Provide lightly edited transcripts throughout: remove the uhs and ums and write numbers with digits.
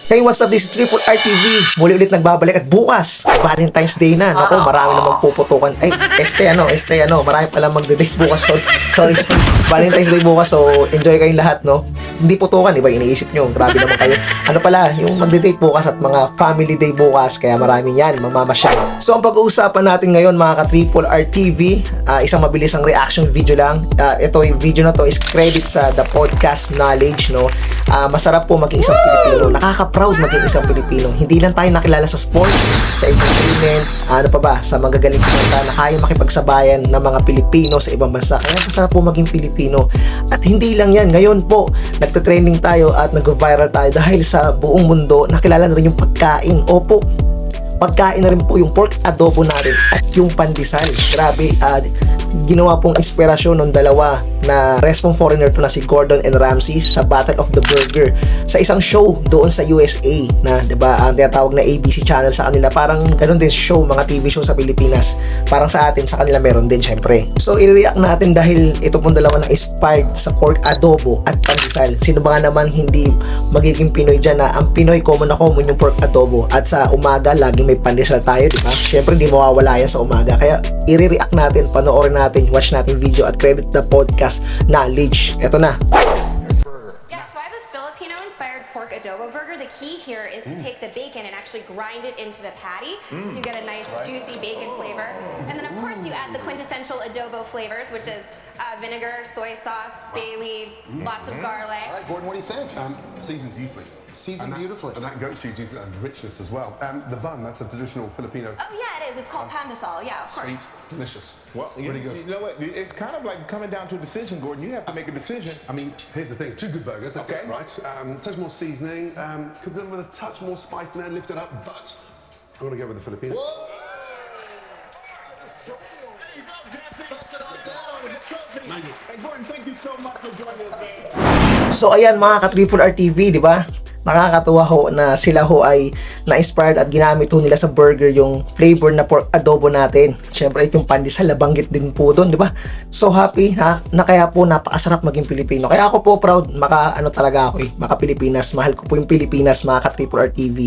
Hey, what's up? This is Triple RTV. Muli ulit nagbabalik at bukas, Valentine's Day na. Naku, marami namang puputukan. Ay, marami pala magde-date bukas. Sorry. Valentine's Day bukas, so enjoy kayong lahat, no? Hindi putukan, di ba? Iniisip nyo, grabe naman kayo. Ano pala, yung magde-date bukas at mga family day bukas, kaya marami yan, mamamasyal. So, ang pag-uusapan natin ngayon, mga ka-Triple RTV, isang mabilisang reaction video lang. Ito, yung video na to is credit sa The Podcast Knowledge, no? Masarap po maging isang Pilipino. Nakaka-proud maging isang Pilipino. Hindi lang tayo nakilala sa sports, sa entertainment, sa magagaling kumanta na kaya makipagsabayan ng mga Pilipino sa ibang bansa. Kaya masarap po maging Pilipino. At hindi lang yan. Ngayon po, nagte-trending tayo at nag-viral tayo dahil sa buong mundo nakilala na rin yung pagkain. Opo, pagkain na rin po yung pork adobo natin at yung pandesal. Grabe, ginawa pong inspirasyon ng dalawa na respong foreigner to na si Gordon and Ramsay sa Battle of the Burger sa isang show doon sa USA na, 'di ba, ang tinatawag na ABC channel sa kanila. Parang ganun din show, mga TV show sa Pilipinas. Parang sa atin, sa kanila meron din syempre. So i-react natin dahil ito pong dalawa na inspired sa pork adobo at pandesal. Sino ba nga naman hindi magiging Pinoy dyan na ang Pinoy common na common yung pork adobo at sa umaga laging may pandesal tayo, di ba? Syempre hindi mawawala yan sa umaga. Kaya i-react natin, panoorin natin, watch natin video at credit the podcast knowledge. Ito na. Yeah, so I have a Filipino-inspired pork adobo burger. The key here is to take the bacon and actually grind it into the patty, so you get a nice juicy bacon flavor. And then of course you add the quintessential adobo flavors, which is vinegar, soy sauce, bay leaves, lots of garlic. All right, Gordon, what do you think? Seasoned beautifully. Seasoned beautifully. And that goat cheese is richness as well. The bun, that's a traditional Filipino. Oh yeah, it is. It's called pandesal. Yeah, of course. Sweet, delicious. Well, Pretty good. You know what? It's kind of like coming down to a decision, Gordon. You have to make a decision. I mean, here's the thing. Two good burgers, let's Okay. get it right. Touch more seasoning, could do it with a touch more spice in there, lift it up, but I'm going to go with the Filipino. Hey, Gordon, thank you so much for joining us. So ayan mga ka-Triple RTV, di ba? Nakakatuwa ho na sila ho ay na-inspired at ginamit ho nila sa burger yung flavor na pork adobo natin. Syempre yung pandesal, nabanggit din po doon, di ba? So happy na kaya po napakasarap maging Pilipino. Kaya ako po proud, talaga ako maka-Pilipinas. Mahal ko po yung Pilipinas, mga ka-Triple RTV.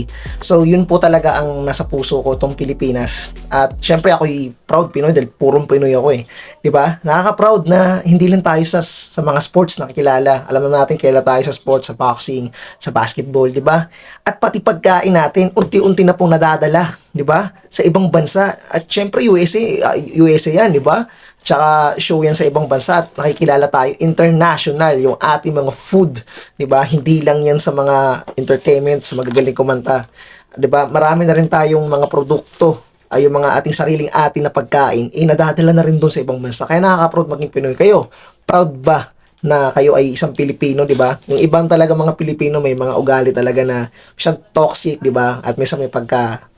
So yun po talaga ang nasa puso ko, tong Pilipinas. At syempre ako proud Pinoy dahil purong Pinoy ako di ba? Nakaka-proud na hindi lang tayo sa mga sports nakikilala. Alam natin kilala tayo sa sports, sa boxing, sa basketball, di ba? At pati pagkain natin, unti-unti na pong nadadala, di ba? Sa ibang bansa. At syempre USA yan, di ba? Tsaka show yan sa ibang bansa at nakikilala tayo international yung ating mga food, di ba? Hindi lang yan sa mga entertainment, sa magagaling kumanta. Di ba? Marami na rin tayong mga produkto, ay yung mga ating sariling na pagkain, nadadala na rin doon sa ibang bansa. Kaya nakaka-proud maging Pinoy kayo. Proud ba na kayo ay isang Pilipino, di ba? Yung ibang talaga mga Pilipino may mga ugali talaga na siyang toxic, di ba? At may pagka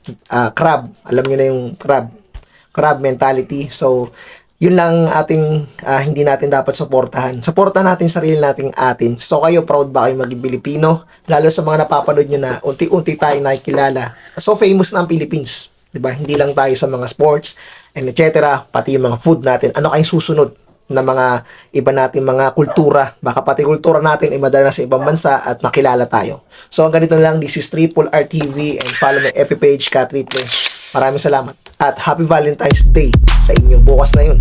crab. Alam niyo na yung crab mentality. So, yun lang ating hindi natin dapat suportahan. Suportahan natin sarili nating atin. So kayo, proud ba kayo maging Pilipino? Lalo sa mga napapanood nyo na unti-unti tayo nakikilala. So famous na ang Philippines. Diba? Hindi lang tayo sa mga sports and etc. Pati yung mga food natin. Ano kayong susunod na mga iba natin mga kultura? Baka pati kultura natin ay madala sa ibang bansa at makilala tayo. So hanggang dito lang. This is Triple RTV and follow my FB page ka Triple. Maraming salamat at Happy Valentine's Day sa inyo. Bukas na yun.